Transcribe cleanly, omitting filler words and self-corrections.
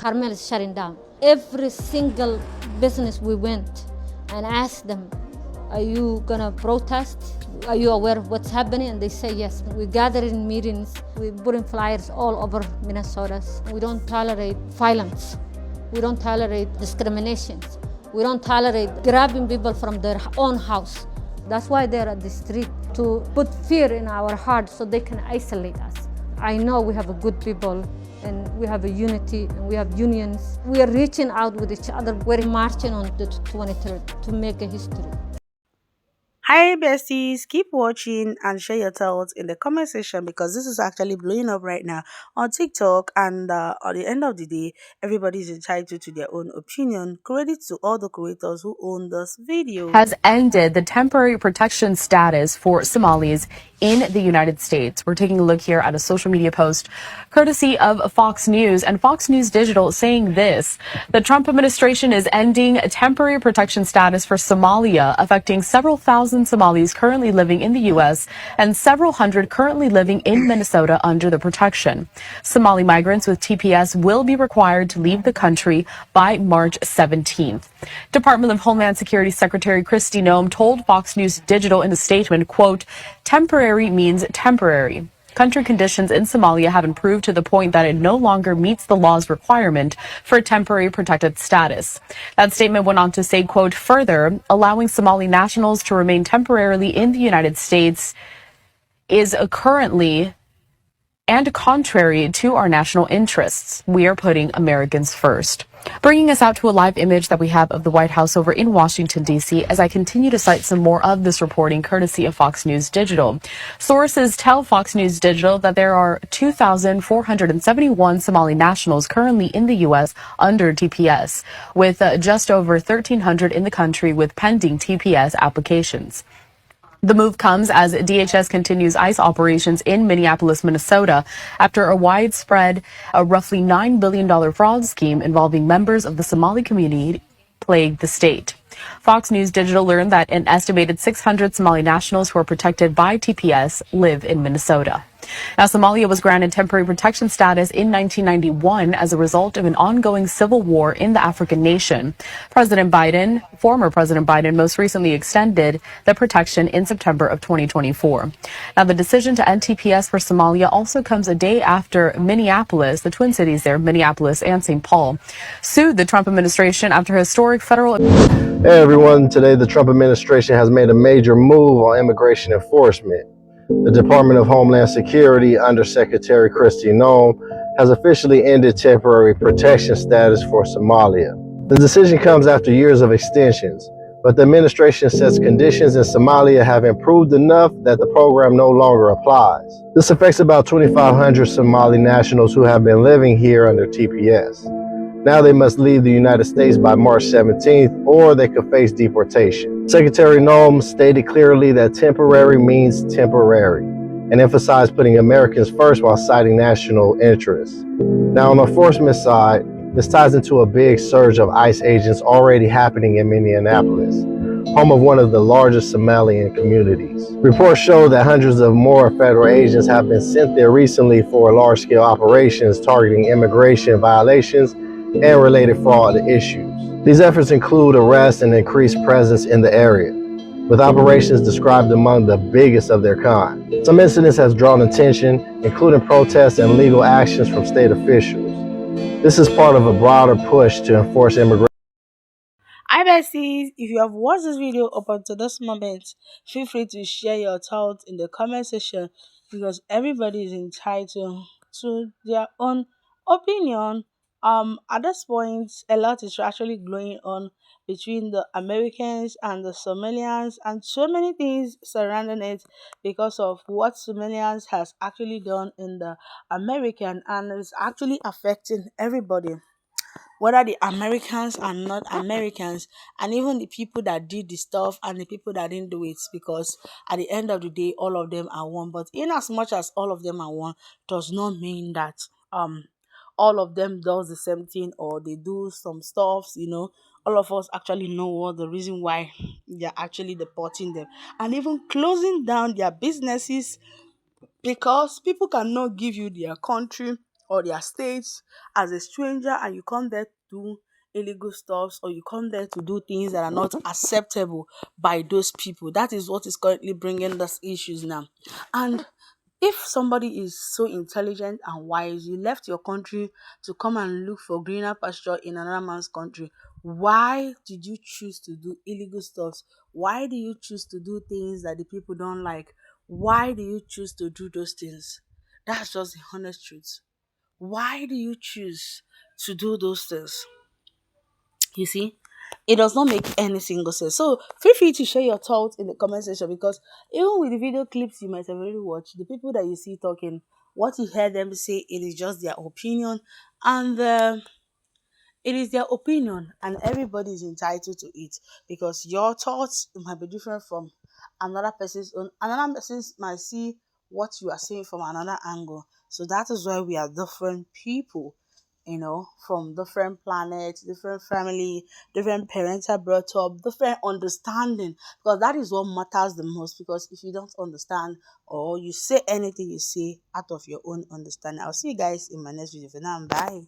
Carmel is shutting down. Every single business we went and asked them, are you gonna protest? Are you aware of what's happening? And they say yes. We gather in meetings, we put in flyers all over Minnesota. We don't tolerate violence. We don't tolerate discriminations. We don't tolerate grabbing people from their own house. That's why they're at the street, to put fear in our hearts so they can isolate us. I know we have a good people and we have a unity and we have unions. We are reaching out with each other. We're marching on the 23rd to make a history. Hi, besties. Keep watching and share your thoughts in the comment section because this is actually blowing up right now on TikTok. And at the end of the day, everybody is entitled to their own opinion. Credit to all the creators who own this video. Has ended the temporary protection status for Somalis in the United States. We're taking a look here at a social media post courtesy of Fox News and Fox News Digital saying this: the Trump administration is ending temporary protection status for Somalia, affecting several thousand Somalis currently living in the U.S. and several hundred currently living in Minnesota under the protection. Somali migrants with TPS will be required to leave the country by March 17th. Department of Homeland Security Secretary Kristi Noem told Fox News Digital in a statement, quote, temporary means temporary. Country conditions in Somalia have improved to the point that it no longer meets the law's requirement for temporary protected status. That statement went on to say, quote, further, allowing Somali nationals to remain temporarily in the United States is currently and contrary to our national interests. We are putting Americans first. Bringing us out to a live image that we have of the White House over in Washington, D.C., as I continue to cite some more of this reporting courtesy of Fox News Digital. Sources tell Fox News Digital that there are 2,471 Somali nationals currently in the U.S. under TPS, with just over 1,300 in the country with pending TPS applications. The move comes as DHS continues ICE operations in Minneapolis, Minnesota, after a widespread, roughly $9 billion fraud scheme involving members of the Somali community plagued the state. Fox News Digital learned that an estimated 600 Somali nationals who are protected by TPS live in Minnesota. Now, Somalia was granted temporary protection status in 1991 as a result of an ongoing civil war in the African nation. Former President Biden, most recently extended the protection in September of 2024. Now, the decision to end TPS for Somalia also comes a day after Minneapolis, the Twin Cities there, Minneapolis and St. Paul, sued the Trump administration after historic federal... Hey everyone, today the Trump administration has made a major move on immigration enforcement. The Department of Homeland Security under Secretary Kristi Noem has officially ended temporary protection status for Somalia. The decision comes after years of extensions, but the administration says conditions in Somalia have improved enough that the program no longer applies. This affects about 2,500 Somali nationals who have been living here under TPS. Now they must leave the United States by March 17th, or they could face deportation. Secretary Noem stated clearly that temporary means temporary, and emphasized putting Americans first while citing national interests. Now, on the enforcement side, this ties into a big surge of ICE agents already happening in Minneapolis, home of one of the largest Somalian communities. Reports show that hundreds of more federal agents have been sent there recently for large-scale operations targeting immigration violations and related fraud issues. These efforts include arrests and increased presence in the area, with operations described among the biggest of their kind. Some incidents have drawn attention, including protests and legal actions from state officials. This is part of a broader push to enforce immigration. Hi, besties. If you have watched this video up until this moment, feel free to share your thoughts in the comment section because everybody is entitled to their own opinion. At this point, a lot is actually going on between the Americans and the Somalians, and so many things surrounding it because of what Somalians has actually done in the American, and it's actually affecting everybody, whether the Americans are not Americans, and even the people that did the stuff and the people that didn't do it, because at the end of the day, all of them are one. But in as much as all of them are one, does not mean that all of them does the same thing or they do some stuffs. All of us actually know what the reason why they're actually deporting them and even closing down their businesses, because people cannot give you their country or their states as a stranger, and you come there to do illegal stuffs, or you come there to do things that are not acceptable by those people. That is what is currently bringing us issues now. And if somebody is so intelligent and wise, you left your country to come and look for greener pasture in another man's country. Why did you choose to do illegal stuff? Why do you choose to do things that the people don't like? Why do you choose to do those things? That's just the honest truth. Why do you choose to do those things? You see, it does not make any single sense. So feel free to share your thoughts in the comment section, because even with the video clips you might have already watched, the people that you see talking, what you hear them say, it is just their opinion, and it is their opinion, and everybody is entitled to it, because your thoughts might be different from another person's own. Another person might see what you are saying from another angle. So that is why we are different people, from different planets, different family, different parents are brought up, different understanding, because that is what matters the most. Because if you don't understand, or you say anything you say out of your own understanding, I'll see you guys in my next video. For now, bye.